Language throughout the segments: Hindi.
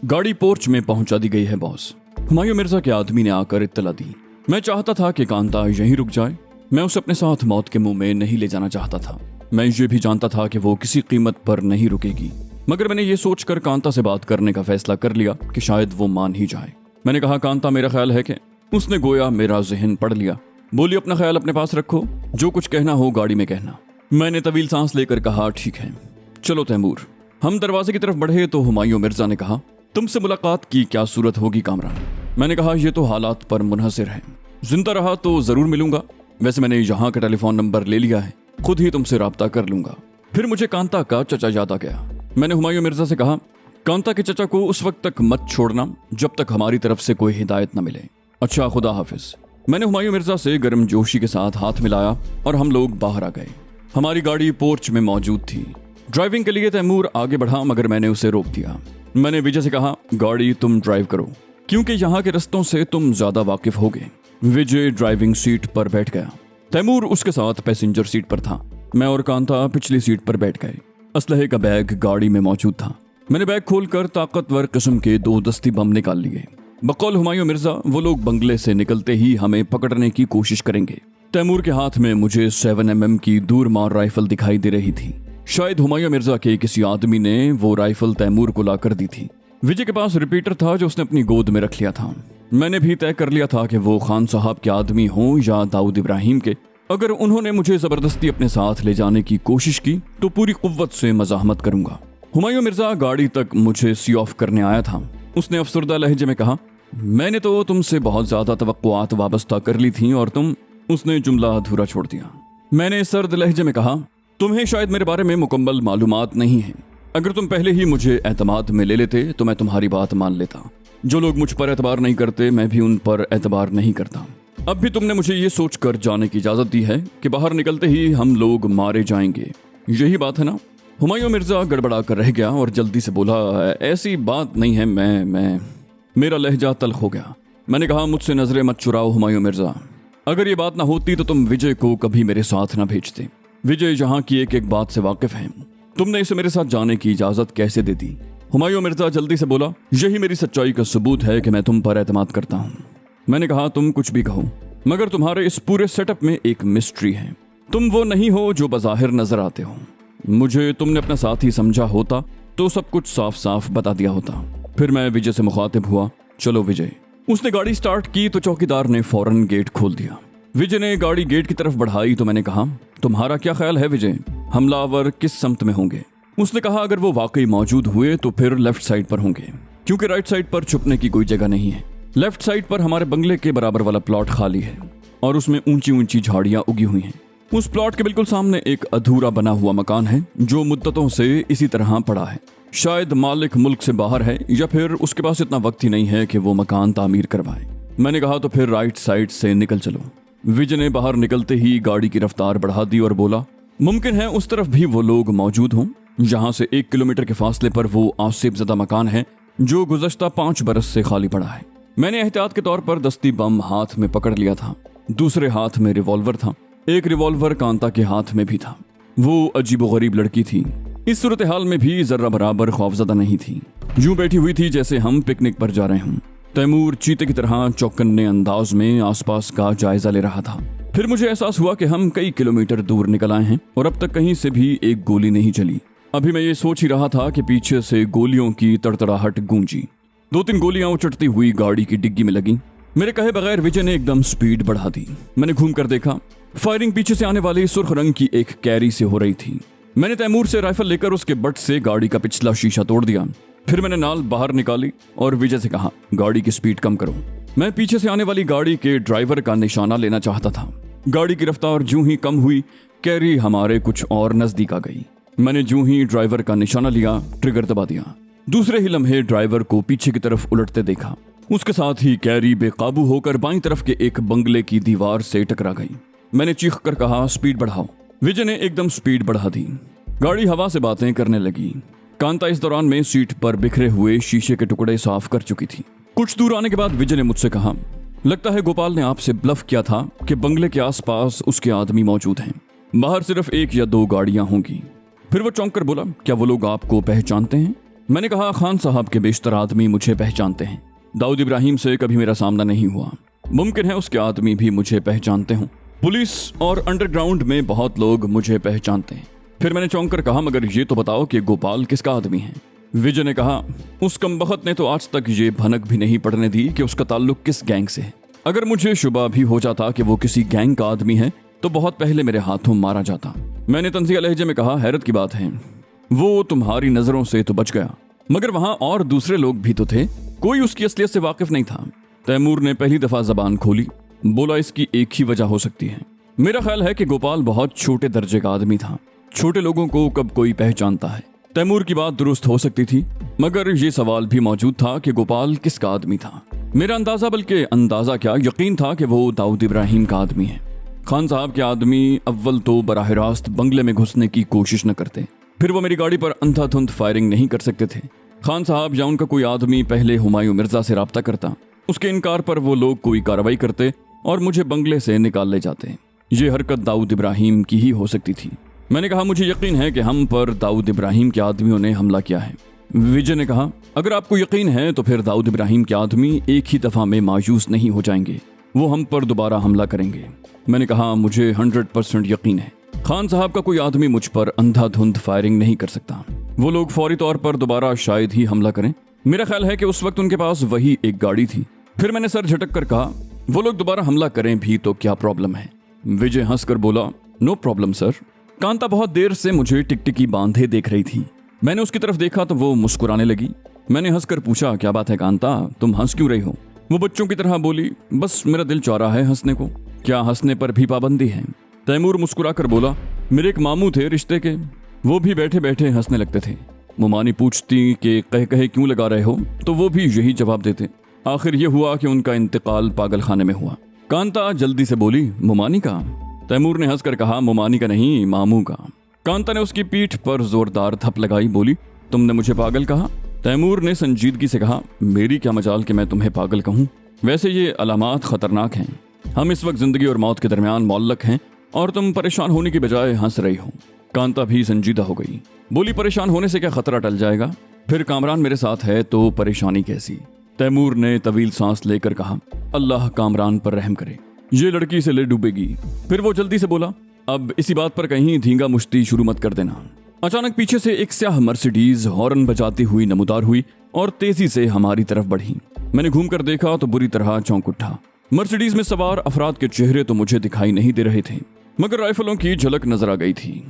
गाड़ी पोर्च में पहुंचा दी गई है बॉस। हुमायूं मिर्जा के आदमी ने आकर इत्तला दी। मैं चाहता था कि कांता यहीं रुक जाए। मैं उसे अपने साथ मौत के मुंह में नहीं ले जाना चाहता था। मैं ये भी जानता था कि वो किसी कीमत पर नहीं रुकेगी, मगर मैंने ये सोचकर कांता से बात करने का फैसला कर लिया कि शायद वो मान ही जाए। मैंने कहा, कांता मेरा ख्याल है कि। उसने गोया मेरा जहन पढ़ लिया। बोली, अपना ख्याल अपने पास रखो, जो कुछ कहना हो गाड़ी में कहना। मैंने तवील सांस लेकर कहा, ठीक है चलो तैमूर। हम दरवाजे की तरफ बढ़े तो हुमायूं मिर्जा ने कहा, तुमसे मुलाकात की क्या सूरत होगी कामरान। मैंने कहा, यह तो हालात पर मुनहसिर है। जिंदा रहा तो जरूर मिलूंगा। वैसे मैंने यहाँ का टेलीफोन नंबर ले लिया है, खुद ही तुमसे राब्ता कर लूंगा। फिर मुझे कांता का चचा याद आ गया। मैंने हुमायूं मिर्जा से कहा, कांता के चचा को उस वक्त तक मत छोड़ना जब तक हमारी तरफ से कोई हिदायत न मिले। अच्छा, खुदा हाफिज। मैंने हुमायूं मिर्जा से गर्म जोशी के साथ हाथ मिलाया और हम लोग बाहर आ गए। हमारी गाड़ी पोर्च में मौजूद थी। ड्राइविंग के लिए तैमूर आगे बढ़ा, मगर मैंने उसे रोक दिया। मैंने विजय से कहा, गाड़ी तुम ड्राइव करो, क्योंकि यहाँ के रस्तों से तुम ज्यादा वाकिफ होगे। विजय ड्राइविंग सीट पर बैठ गया। तैमूर उसके साथ पैसेंजर सीट पर था। मैं और कांता पिछली सीट पर बैठ गए। असलहे का बैग गाड़ी में मौजूद था। मैंने बैग खोलकर ताकतवर किस्म के 2 दस्ती बम निकाल लिए। बकौल हुमायूं मिर्जा, वो लोग बंगले से निकलते ही हमें पकड़ने की कोशिश करेंगे। तैमूर के हाथ में मुझे 7mm की दूर मार राइफल दिखाई दे रही थी। शायद हुमायूं मिर्जा के किसी आदमी ने वो राइफल तैमूर को लाकर दी थी। विजय के पास रिपीटर था जो उसने अपनी गोद में रख लिया था। मैंने भी तय कर लिया था कि वो खान साहब के आदमी हों या दाऊद इब्राहिम के। अगर उन्होंने मुझे जबरदस्ती अपने साथ ले जाने की कोशिश की तो पूरी कुव्वत से मज़ाहमत करूंगा। हुमायूं मिर्जा गाड़ी तक मुझे सी ऑफ करने आया था। उसने अफसरदा लहजे में कहा, मैंने तो तुमसे बहुत ज्यादा तवक्कुआत वाबस्ता कर ली थी और तुम। उसने जुमला अधूरा छोड़ दिया। मैंने सर्द लहजे में कहा, तुम्हें शायद मेरे बारे में मुकम्मल मालूमात नहीं है। अगर तुम पहले ही मुझे एतमाद में ले लेते तो मैं तुम्हारी बात मान लेता। जो लोग मुझ पर एतबार नहीं करते, मैं भी उन पर एतबार नहीं करता। अब भी तुमने मुझे ये सोचकर जाने की इजाजत दी है कि बाहर निकलते ही हम लोग मारे जाएंगे। यही बात है ना? हुमायूं मिर्जा गड़बड़ा कर रह गया और जल्दी से बोला, ऐसी बात नहीं है। मैं मेरा लहजा तल्ख हो गया। मैंने कहा, मुझसे नजरें मत चुराओ हुमायूं मिर्जा। अगर ये बात ना होती तो तुम विजय को कभी मेरे साथ ना भेजते। विजय यहाँ की एक एक बात से वाकिफ है। तुमने इसे मेरे साथ जाने की इजाजत कैसे दे दी? हुमायूं मिर्जा जल्दी से बोला, यही मेरी सच्चाई का सबूत है कि मैं तुम पर एतमाद करता हूँ। मैंने कहा, तुम कुछ भी कहो, मगर तुम्हारे इस पूरे सेटअप में एक मिस्ट्री है। तुम वो नहीं हो जो बज़ाहिर नजर आते हो। मुझे तुमने अपना साथी समझा होता तो सब कुछ साफ साफ बता दिया होता। फिर मैं विजय से मुखातिब हुआ, चलो विजय। उसने गाड़ी स्टार्ट की तो चौकीदार ने फौरन गेट खोल दिया। विजय ने गाड़ी गेट की तरफ बढ़ाई तो मैंने कहा, तुम्हारा क्या ख्याल है विजय, हमलावर किस समत में होंगे? उसने कहा, अगर वो वाकई मौजूद हुए तो फिर लेफ्ट साइड पर होंगे, क्योंकि राइट साइड पर छुपने की कोई जगह नहीं है। लेफ्ट साइड पर हमारे बंगले के बराबर वाला प्लॉट खाली है और उसमें ऊंची ऊंची झाड़ियां उगी हुई हैं। उस प्लॉट के बिल्कुल सामने एक अधूरा बना हुआ मकान है जो मुद्दतों से इसी तरह पड़ा है। शायद मालिक मुल्क से बाहर है या फिर उसके पास इतना वक्त ही नहीं है कि वो मकान तामीर करवाए। मैंने कहा, तो फिर राइट साइड से निकल चलो। विजय ने बाहर निकलते ही गाड़ी की रफ्तार बढ़ा दी और बोला, मुमकिन है उस तरफ भी वो लोग मौजूद हों। जहां से 1 किलोमीटर के फासले पर वो आसिफ ज़दा मकान है जो गुज़श्ता 5 बरस से खाली पड़ा है। मैंने एहतियात के तौर पर दस्ती बम हाथ में पकड़ लिया था। दूसरे हाथ में रिवॉल्वर था। एक रिवॉल्वर कांता के हाथ में भी था। वो अजीबोगरीब लड़की थी। इस सूरत हाल में भी जर्रा बराबर खौफजदा नहीं थी। यूं बैठी हुई थी जैसे हम पिकनिक पर जा रहे हों। तैमूर चीते की तरह चौकन्ने अंदाज में आसपास का जायजा ले रहा था। फिर मुझे एहसास हुआ कि हम कई किलोमीटर दूर निकल आए हैं और अब तक कहीं से भी एक गोली नहीं चली। अभी मैं ये सोच ही रहा था कि पीछे से गोलियों की तड़तड़ाहट गूंजी। 2-3 गोलियां उचटती हुई गाड़ी की डिग्गी में लगी। मेरे कहे बगैर विजय ने एकदम स्पीड बढ़ा दी। मैंने घूम कर देखा, फायरिंग पीछे से आने वाली सुर्ख रंग की एक कैरी से हो रही थी। मैंने तैमूर से राइफल लेकर उसके बट से गाड़ी का पिछला शीशा तोड़ दिया। फिर मैंने नाल बाहर निकाली और विजय से कहा, गाड़ी की स्पीड कम करो। मैं पीछे से आने वाली गाड़ी के ड्राइवर का निशाना लेना चाहता था। गाड़ी की रफ्तार जूं ही कम हुई, कैरी हमारे कुछ और नजदीक आ गई। मैंने जूं ही ड्राइवर का निशाना लिया, ट्रिगर दबा दिया। दूसरे ही लम्हे ड्राइवर को पीछे की तरफ उलटते देखा। उसके साथ ही कैरी बेकाबू होकर बाईं तरफ के एक बंगले की दीवार से टकरा गई। मैंने चीख कर कहा, स्पीड बढ़ाओ। विजय ने एकदम स्पीड बढ़ा दी। गाड़ी हवा से बातें करने लगी। कांता इस दौरान में सीट पर बिखरे हुए शीशे के टुकड़े साफ कर चुकी थी। कुछ दूर आने के बाद विजय ने मुझसे कहा, लगता है गोपाल ने आपसे ब्लफ किया था कि बंगले के आसपास उसके आदमी मौजूद हैं। बाहर सिर्फ 1 या 2 गाड़ियां होंगी। फिर वो चौंक कर बोला, क्या वो लोग आपको पहचानते हैं? मैंने कहा, खान साहब के बेशतर आदमी मुझे पहचानते हैं। दाऊद इब्राहिम से कभी मेरा सामना नहीं हुआ। मुमकिन है उसके आदमी भी मुझे पहचानते हों। पुलिस और अंडरग्राउंड में बहुत लोग मुझे पहचानते हैं। फिर मैंने चौंक कर कहा, मगर ये तो बताओ कि गोपाल किसका आदमी है। विजय ने कहा, उस कमबख्त ने तो आज तक ये भनक भी नहीं पड़ने दी कि उसका ताल्लुक किस गैंग से है। अगर मुझे शुबा भी हो जाता कि वो किसी गैंग का आदमी है तो बहुत पहले मेरे हाथों मारा जाता। मैंने तंजिया लहजे में कहा, हैरत की बात है, वो तुम्हारी नजरों से तो बच गया, मगर वहां और दूसरे लोग भी तो थे, कोई उसकी असलियत से वाकिफ नहीं था। तैमूर ने पहली दफा जबान खोली। बोला, इसकी एक ही वजह हो सकती है। मेरा ख्याल है कि गोपाल बहुत छोटे दर्जे का आदमी था। छोटे लोगों को कब कोई पहचानता है। तैमूर की बात दुरुस्त हो सकती थी, मगर ये सवाल भी मौजूद था कि गोपाल किसका आदमी था। मेरा अंदाजा, बल्कि अंदाजा क्या, यकीन था कि वो दाऊद इब्राहिम का आदमी है। खान साहब के आदमी अव्वल तो बराह रास्त बंगले में घुसने की कोशिश न करते, फिर वो मेरी गाड़ी पर अंधाधुंध फायरिंग नहीं कर सकते थे। खान साहब या उनका कोई आदमी पहले हुमायूं मिर्जा से राब्ता करता, उसके इनकार पर वो लोग कोई कार्रवाई करते और मुझे बंगले से निकाल ले जाते। ये हरकत दाऊद इब्राहिम की ही हो सकती थी। मैंने कहा, मुझे यकीन है कि हम पर दाऊद इब्राहिम के आदमियों ने हमला किया है। विजय ने कहा, अगर आपको यकीन है तो फिर दाऊद इब्राहिम के आदमी एक ही दफा में मायूस नहीं हो जाएंगे, वो हम पर दोबारा हमला करेंगे। मैंने कहा, मुझे 100% यकीन है खान साहब का कोई आदमी मुझ पर अंधाधुंध फायरिंग नहीं कर सकता। वो लोग फौरी तौर पर दोबारा शायद ही हमला करें। मेरा ख्याल है कि उस वक्त उनके पास वही एक गाड़ी थी। फिर मैंने सर झटक कर कहा, वो लोग दोबारा हमला करें भी तो क्या प्रॉब्लम है। विजय हंसकर बोला, नो प्रॉब्लम सर। कांता बहुत देर से मुझे टिकटिकी बांधे देख रही थी। मैंने उसकी तरफ देखा तो वो मुस्कुराने लगी। मैंने हंसकर पूछा, क्या बात है कांता, तुम हंस क्यों रही हो। वो बच्चों की तरह बोली, बस मेरा दिल चाह रहा है हंसने को। क्या हंसने पर भी पाबंदी है। तैमूर मुस्कुराकर बोला, मेरे एक मामू थे रिश्ते के, वो भी बैठे बैठे हंसने लगते थे। मुमानी पूछती कि कह कहे क्यों लगा रहे हो, तो वो भी यही जवाब देते। आखिर ये हुआ कि उनका इंतकाल पागल खाने में हुआ। कांता जल्दी से बोली, मुमानी का। तैमूर ने हंसकर कहा, मुमानी का नहीं, मामू का। कांता ने उसकी पीठ पर जोरदार थप लगाई। बोली, तुमने मुझे पागल कहा। तैमूर ने संजीदगी से कहा, मेरी क्या मजाल कि मैं तुम्हें पागल कहूं। वैसे ये अलामात खतरनाक हैं। हम इस वक्त जिंदगी और मौत के दरमियान मौल्लक हैं और तुम परेशान होने की बजाय हंस रही हो। कांता भी संजीदा हो गई। बोली, परेशान होने से क्या खतरा टल जाएगा, फिर कामरान मेरे साथ है तो परेशानी कैसी। तैमूर ने तवील सांस लेकर कहा, अल्लाह कामरान पर रहम करे, ये लड़की इसे ले डूबेगी। फिर वो जल्दी से बोला, अब इसी बात पर कहीं धींगा मुश्ती शुरू मत कर देना। अचानक पीछे से एक स्याह मर्सिडीज हॉर्न बजाती हुई नमूदार हुई और तेजी से हमारी तरफ बढ़ी। मैंने घूमकर देखा तो बुरी तरह चौंक उठा। मर्सिडीज में सवार अफराद के चेहरे तो मुझे दिखाई नहीं दे रहे थे, मगर राइफलों की झलक नजर आ गई थी।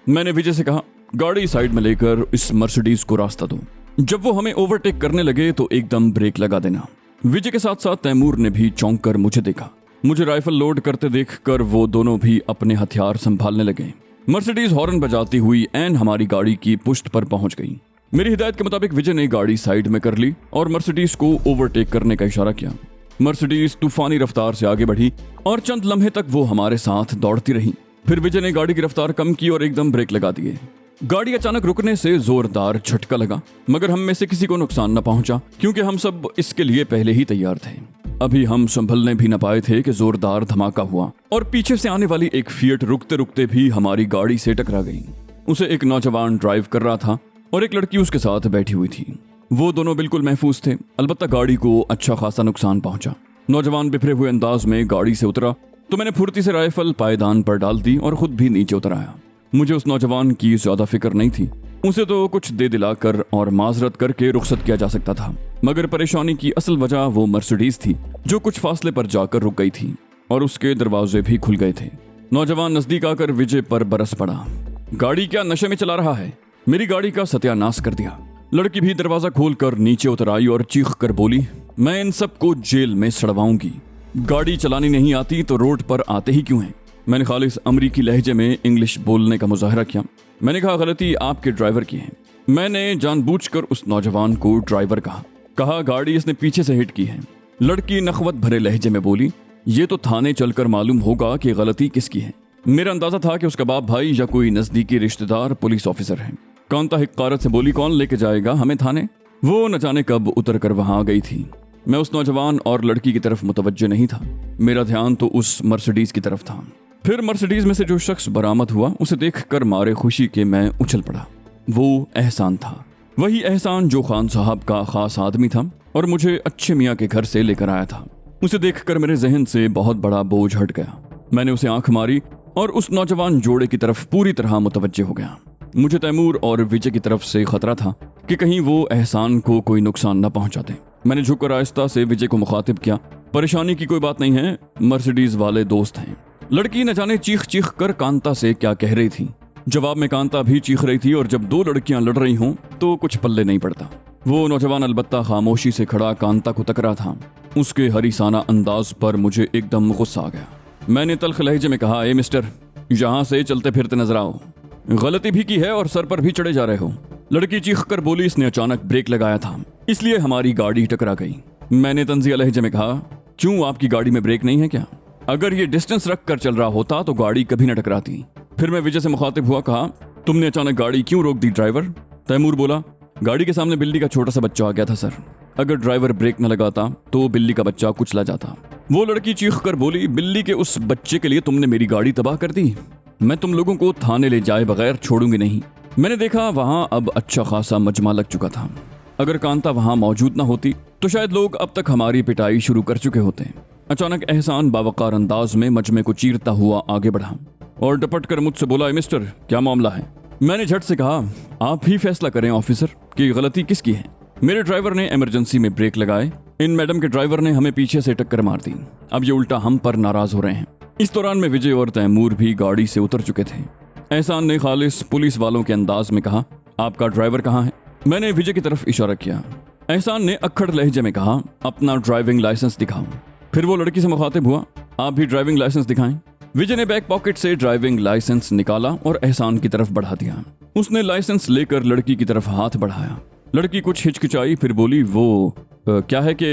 मैंने विजय से कहा, गाड़ी साइड में लेकर इस मर्सिडीज को रास्ता दो। जब वो हमें ओवरटेक करने लगे तो एकदम ब्रेक लगा देना। विजय के साथ साथ तैमूर ने भी चौंक कर मुझे देखा। मुझे राइफल लोड करते देखकर वो दोनों भी अपने हथियार संभालने लगे। मर्सिडीज हॉर्न बजाती हुई ऐन हमारी गाड़ी की पुष्ट पर पहुंच गई। मेरी हिदायत के मुताबिक विजय ने गाड़ी साइड में कर ली और मर्सिडीज को ओवरटेक करने का इशारा किया। मर्सिडीज तूफानी रफ्तार से आगे बढ़ी और चंद लम्हे तक वो हमारे साथ दौड़ती रही। फिर विजय ने गाड़ी की रफ्तार कम की और एकदम ब्रेक लगा दिए। गाड़ी अचानक रुकने से जोरदार झटका लगा, मगर हम में से किसी को नुकसान न पहुंचा क्योंकि हम सब इसके लिए पहले ही तैयार थे। अभी हम संभलने भी न पाए थे कि जोरदार धमाका हुआ और पीछे से आने वाली एक फिएट रुकते रुकते भी हमारी गाड़ी से टकरा गई। उसे एक नौजवान ड्राइव कर रहा था और एक लड़की उसके साथ बैठी हुई थी। वो दोनों बिल्कुल महफूज थे, अलबत्ता गाड़ी को अच्छा खासा नुकसान पहुंचा। नौजवान बिखरे हुए अंदाज में गाड़ी से उतरा तो मैंने फुर्ती से राइफल पायदान पर डाल दी और खुद भी नीचे उतर आया। मुझे उस नौजवान की ज्यादा फिक्र नहीं थी। उसे तो कुछ दे दिलाकर और माजरत करके रुखसत किया जा सकता था, मगर परेशानी की असल वजह वो मर्सिडीज थी जो कुछ फासले पर जाकर रुक गई थी और उसके दरवाजे भी खुल गए थे। नौजवान नजदीक आकर विजय पर बरस पड़ा। गाड़ी क्या नशे में चला रहा है, मेरी गाड़ी का सत्यानाश कर दिया। लड़की भी दरवाजा खोलकर नीचे उतर आई और चीख कर बोली, मैं इन सबको जेल में सड़वाऊंगी। गाड़ी चलानी नहीं आती तो रोड पर आते ही क्यों हैं। मैंने खालिस अमरीकी लहजे में इंग्लिश बोलने का मुजाहरा किया। मैंने कहा, गलती आपके ड्राइवर की है। मैंने जानबूझकर उस नौजवान को ड्राइवर कहा गाड़ी इसने पीछे से हिट की है। लड़की नखवत भरे लहजे में बोली, ये तो थाने चलकर मालूम होगा कि गलती किसकी है। मेरा अंदाजा था कि उसका बाप भाई या कोई नजदीकी रिश्तेदार पुलिस ऑफिसर है। कांता हिक्कारत से बोली, कौन लेके जाएगा हमें थाने। वो न जाने कब उतर कर वहां आ गई थी। मैं उस नौजवान और लड़की की तरफ मुतवज्जो नहीं था, मेरा ध्यान तो उस मर्सिडीज की तरफ था। फिर मर्सिडीज में से जो शख्स बरामद हुआ उसे देखकर मारे खुशी के मैं उछल पड़ा। वो एहसान था। वही एहसान जो खान साहब का खास आदमी था और मुझे अच्छे मियाँ के घर से लेकर आया था। उसे देखकर मेरे जहन से बहुत बड़ा बोझ हट गया। मैंने उसे आंख मारी और उस नौजवान जोड़े की तरफ पूरी तरह मुतवज्जे हो गया। मुझे तैमूर और विजय की तरफ से खतरा था कि कहीं वो एहसान को कोई नुकसान न पहुंचा दे। मैंने झुककर आहिस्ता से विजय को मुखातिब किया, परेशानी की कोई बात नहीं है, मर्सिडीज वाले दोस्त हैं। लड़की न जाने चीख चीख कर कांता से क्या कह रही थी। जवाब में कांता भी चीख रही थी और जब दो लड़कियां लड़ रही हों तो कुछ पल्ले नहीं पड़ता। वो नौजवान अलबत्ता खामोशी से खड़ा कांता को तक रहा था। उसके हरीसाना अंदाज पर मुझे एकदम गुस्सा आ गया। मैंने तल्ख लहजे में कहा, ए मिस्टर, यहाँ से चलते फिरते नजर आओ। गलती भी की है और सर पर भी चढ़े जा रहे हो। लड़की चीख कर बोली, इसने अचानक ब्रेक लगाया था इसलिए हमारी गाड़ी टकरा गई। मैंने तंजिया लहजे में कहा, क्यों आपकी गाड़ी में ब्रेक नहीं है क्या? अगर ये डिस्टेंस रख कर चल रहा होता तो गाड़ी कभी न टकराती। फिर मैं विजय से मुखातिब हुआ, कहा, तुमने अचानक गाड़ी क्यों रोक दी ड्राइवर? तैमूर बोला, गाड़ी के सामने बिल्ली का छोटा सा बच्चा आ गया था सर। अगर ड्राइवर ब्रेक न लगाता तो बिल्ली का बच्चा कुचला जाता। वो लड़की चीख कर बोली, बिल्ली के उस बच्चे के लिए तुमने मेरी गाड़ी तबाह कर दी। मैं तुम लोगों को थाने ले जाए बगैर छोड़ूंगी नहीं। मैंने देखा वहां अब अच्छा खासा मजमा लग चुका था। अगर कांता वहां मौजूद न होती तो शायद लोग अब तक हमारी पिटाई शुरू कर चुके होते। अचानक एहसान बावकार अंदाज में मजमे को चीरता हुआ आगे बढ़ा और डपट कर मुझसे बोला, मिस्टर, क्या मामला है? मैंने झट से कहा, आप ही फैसला करें ऑफिसर कि गलती किसकी है। मेरे ड्राइवर ने इमरजेंसी में ब्रेक लगाए, इन मैडम के ड्राइवर ने हमें पीछे से टक्कर मार दी। अब ये उल्टा हम पर नाराज हो रहे हैं। इस दौरान में विजय और तैमूर भी गाड़ी से उतर चुके थे। एहसान ने खालिस पुलिस वालों के अंदाज में कहा, आपका ड्राइवर कहाँ है? मैंने विजय की तरफ इशारा किया। एहसान ने अक्खड़ लहजे में कहा, अपना ड्राइविंग लाइसेंस दिखाओ। फिर वो लड़की से मुखातिब हुआ, आप भी ड्राइविंग लाइसेंस दिखाएं। विजय ने बैक पॉकेट से ड्राइविंग लाइसेंस निकाला और एहसान की तरफ बढ़ा दिया। उसने लाइसेंस लेकर लड़की की तरफ हाथ बढ़ाया। लड़की कुछ हिचकिचाई, फिर बोली, वो क्या है कि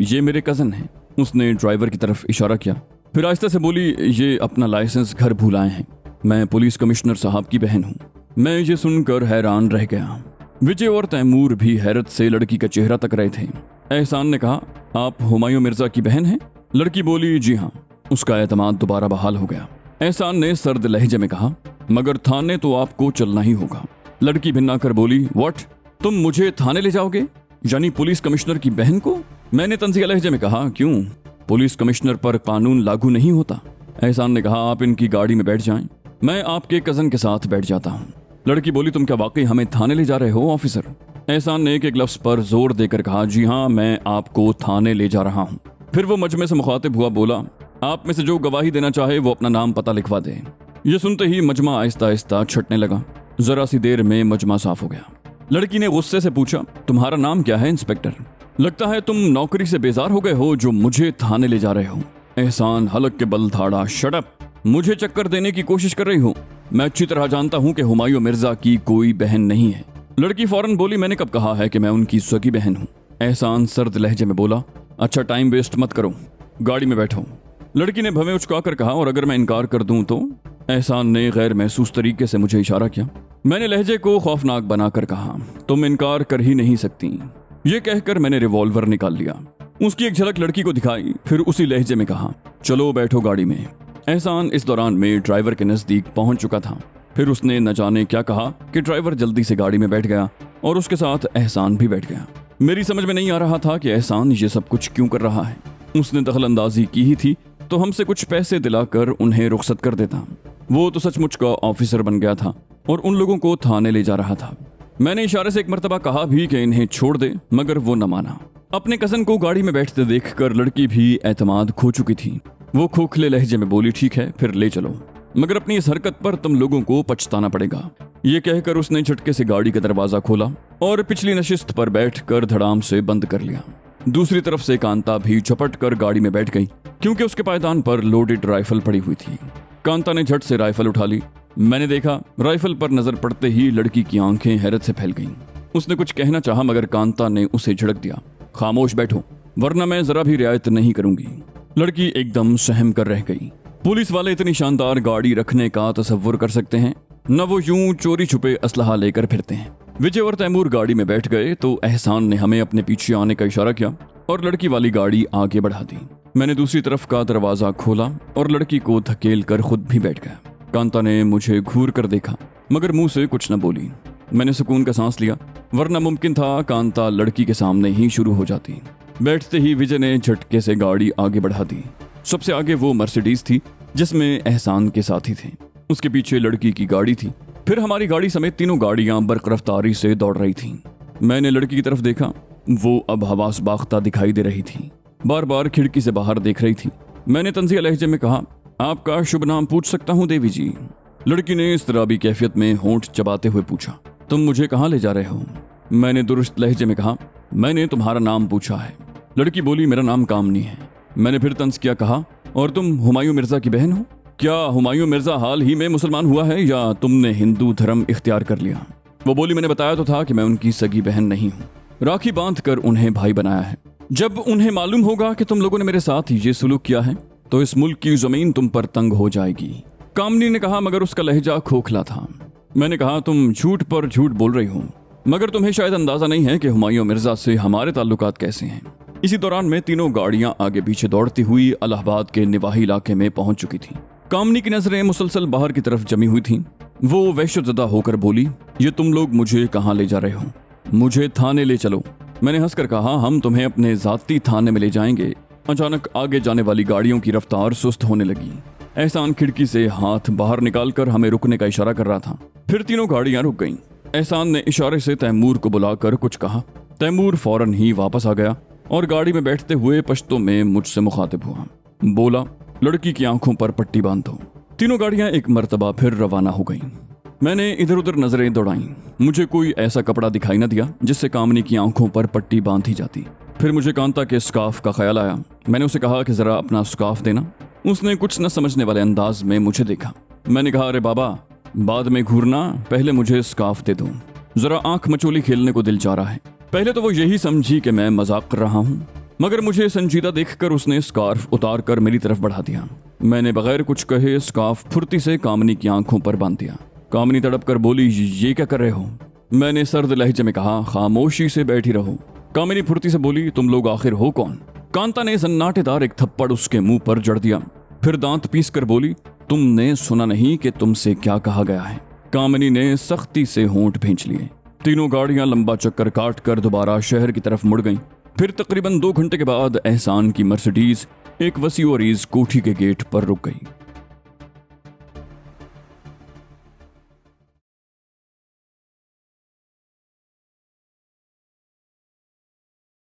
ये मेरे कजन हैं। उसने ड्राइवर की तरफ इशारा किया, फिर आहिस्ता से बोली, ये अपना लाइसेंस घर भूल आए हैं। मैं पुलिस कमिश्नर साहब की बहन हूँ। मैं ये सुनकर हैरान रह गया। विजय और तैमूर भी हैरत से लड़की का चेहरा तक रहे थे। एहसान ने कहा, आप हुमायूं मिर्जा की बहन हैं? लड़की बोली, जी हाँ। उसका एतमाद दोबारा बहाल हो गया। एहसान ने सर्द लहजे में कहा, मगर थाने तो आपको चलना ही होगा। लड़की भिन्ना कर बोली, व्हाट, तुम मुझे थाने ले जाओगे? यानी पुलिस कमिश्नर की बहन को? मैंने तंजिया लहजे में कहा, क्यों, पुलिस कमिश्नर पर कानून लागू नहीं होता? एहसान ने कहा, आप इनकी गाड़ी में बैठ जाएं, मैं आपके कजन के साथ बैठ जाता हूँ। लड़की बोली, तुम क्या वाकई हमें थाने ले जा रहे हो ऑफिसर? एहसान ने एक लफ्ज पर जोर देकर कहा, जी हाँ, मैं आपको थाने ले जा रहा हूँ। फिर वो मजमे से मुखातिब हुआ, बोला, आप में से जो गवाही देना चाहे वो अपना नाम पता लिखवा दे। ये सुनते ही मजमा आहिस्ता आहिस्ता छटने लगा। जरा सी देर में मजमा साफ हो गया। लड़की ने गुस्से से पूछा, तुम्हारा नाम क्या है इंस्पेक्टर? लगता है तुम नौकरी से बेजार हो गए हो जो मुझे थाने ले जा रहे हो। एहसान हलक के बल थाड़ा, शट अप, मुझे चक्कर देने की कोशिश कर रही हो? मैं अच्छी तरह जानता हूँ कि हुमायूं मिर्जा की कोई बहन नहीं है। लड़की फौरन बोली, मैंने कब कहा है कि मैं उनकी सगी बहन हूँ? एहसान सर्द लहजे में बोला, अच्छा टाइम वेस्ट मत करो, गाड़ी में बैठो। लड़की ने भवें उचकाकर कहा, और अगर मैं इनकार कर दूं तो? एहसान ने गैर महसूस तरीके से मुझे इशारा किया। मैंने लहजे को खौफनाक बनाकर कहा, तुम इनकार कर ही नहीं सकती। ये कहकर मैंने रिवॉल्वर निकाल लिया। उसकी एक झलक लड़की को दिखाई, फिर उसी लहजे में कहा, चलो बैठो गाड़ी में। एहसान इस दौरान में ड्राइवर के नजदीक पहुंच चुका था। फिर उसने न जाने क्या कहा कि ड्राइवर जल्दी से गाड़ी में बैठ गया और उसके साथ एहसान भी बैठ गया। मेरी समझ में नहीं आ रहा था कि एहसान ये सब कुछ क्यों कर रहा है। उसने दखल अंदाजी की ही थी तो हमसे कुछ पैसे दिलाकर उन्हें रुखसत कर देता। वो तो सचमुच का ऑफिसर बन गया था और उन लोगों को थाने ले जा रहा था। मैंने इशारे से एक मर्तबा कहा भी कि इन्हें छोड़ दे, मगर वो न माना। अपने कजन को गाड़ी में बैठते देखकर लड़की भी एतमाद खो चुकी थी। वो खोखले लहजे में बोली, ठीक है फिर ले चलो, मगर अपनी इस हरकत पर तुम लोगों को पछताना पड़ेगा। ये कहकर उसने झटके से गाड़ी का दरवाजा खोला और पिछली नशिस्त पर बैठकर धड़ाम से बंद कर लिया। दूसरी तरफ से कांता भी झपट कर गाड़ी में बैठ गई क्योंकि उसके पायदान पर लोडेड राइफल पड़ी हुई थी। कांता ने झट से राइफल उठा ली। मैंने देखा राइफल पर नजर पड़ते ही लड़की की आंखें हैरत से फैल गईं। उसने कुछ कहना चाहा मगर कांता ने उसे झिड़क दिया, खामोश बैठो वरना मैं जरा भी रियायत नहीं करूंगी। लड़की एकदम सहम कर रह गई। पुलिस वाले इतनी शानदार गाड़ी रखने का तसव्वुर कर सकते हैं, न वो यूं चोरी छुपे असलहा लेकर फिरते हैं। विजय और तैमूर गाड़ी में बैठ गए तो एहसान ने हमें अपने पीछे आने का इशारा किया और लड़की वाली गाड़ी आगे बढ़ा दी। मैंने दूसरी तरफ का दरवाजा खोला और लड़की को धकेल कर खुद भी बैठ गया। कांता ने मुझे घूर कर देखा मगर मुंह से कुछ न बोली। मैंने सुकून का सांस लिया, वरना मुमकिन था कांता लड़की के सामने ही शुरू हो जाती। बैठते ही विजय ने झटके से गाड़ी आगे बढ़ा दी। सबसे आगे वो मर्सिडीज थी जिसमें एहसान के साथी थे। उसके पीछे लड़की की गाड़ी थी। फिर हमारी गाड़ी समेत तीनों गाड़ियां बरक रफ्तारी से दौड़ रही थीं। मैंने लड़की की तरफ देखा। वो अब हवास बाख्ता दिखाई दे रही थी, बार बार खिड़की से बाहर देख रही थी। मैंने तंजिया लहजे में कहा, आपका शुभ नाम पूछ सकता हूँ देवी जी? लड़की ने इस तरह भी कैफियत में होंठ चबाते हुए पूछा, तुम मुझे कहाँ ले जा रहे हो? मैंने दुरुस्त लहजे में कहा, मैंने तुम्हारा नाम पूछा है। लड़की बोली, मेरा नाम कामनी है। मैंने फिर तंज किया, कहा, और तुम हुमायूं मिर्जा की बहन हो? क्या हुमायूं मिर्जा हाल ही में मुसलमान हुआ है या तुमने हिंदू धर्म इख्तियार कर लिया? वो बोली, मैंने बताया तो था कि मैं उनकी सगी बहन नहीं हूँ। राखी बांध कर उन्हें भाई बनाया है। जब उन्हें मालूम होगा कि तुम लोगों ने मेरे साथ ये सलूक किया है तो इस मुल्क की जमीन तुम पर तंग हो जाएगी। कामनी ने कहा, मगर उसका लहजा खोखला था। मैंने कहा, तुम झूठ पर झूठ बोल रही हो, मगर तुम्हें शायद अंदाजा नहीं है कि हुमायूं मिर्जा से हमारे ताल्लुकात कैसे हैं। इसी दौरान में तीनों गाड़ियां आगे पीछे दौड़ती हुई इलाहाबाद के निवाही इलाके में पहुंच चुकी थी। कामनी की नजरें मुसलसल बाहर की तरफ जमी हुई थीं। वो वहशतज़दा होकर बोली, ये तुम लोग मुझे कहाँ ले जा रहे हो? मुझे थाने ले चलो। मैंने हंसकर कहा, हम तुम्हें अपने जाती थाने में ले जाएंगे। अचानक आगे जाने वाली गाड़ियों की रफ्तार सुस्त होने लगी। एहसान खिड़की से हाथ बाहर निकालकर हमें रुकने का इशारा कर रहा था। फिर तीनों गाड़ियां रुक गईं। एहसान ने इशारे से तैमूर को बुलाकर कुछ कहा। तैमूर फौरन ही वापस आ गया और गाड़ी में बैठते हुए पश्तो में मुझसे मुखातिब हुआ। बोला, लड़की की आंखों पर पट्टी बांधो। तीनों गाड़ियां एक मर्तबा फिर रवाना हो गईं। मैंने इधर उधर नजरें दौड़ाईं। मुझे कोई ऐसा कपड़ा दिखाई न दिया जिससे कामनी की आंखों पर पट्टी बांधी जाती। फिर मुझे कांता के स्कार्फ का ख्याल आया। मैंने उसे कहा कि जरा अपना स्कार्फ देना। उसने कुछ न समझने वाले अंदाज में मुझे देखा। मैंने कहा, अरे बाबा, बाद में घूरना, पहले मुझे स्कार्फ दे दो। जरा आंख मचोली खेलने को दिल चाह रहा है। पहले तो वो यही समझी कि मैं मजाक कर रहा हूँ, मगर मुझे संजीदा देखकर उसने स्कार्फ उतार कर मेरी तरफ बढ़ा दिया। मैंने बगैर कुछ कहे स्कार्फ फुर्ती से कामनी की आंखों पर बांध दिया। कामनी तड़प कर बोली, ये क्या कर रहे हो? मैंने सर्द लहजे में कहा, खामोशी से बैठी रहो। कामिनी फुर्ती से बोली, तुम लोग आखिर हो कौन? कांता ने सन्नाटेदार एक थप्पड़ उसके मुंह पर जड़ दिया। फिर दांत पीस कर बोली, तुमने सुना नहीं कि तुमसे क्या कहा गया है? कामिनी ने सख्ती से होंठ भींच लिए। तीनों गाड़ियां लंबा चक्कर काट कर दोबारा शहर की तरफ मुड़ गईं। फिर तकरीबन 2 घंटे के बाद एहसान की मर्सिडीज एक वसीअ अरीज कोठी के गेट पर रुक गई।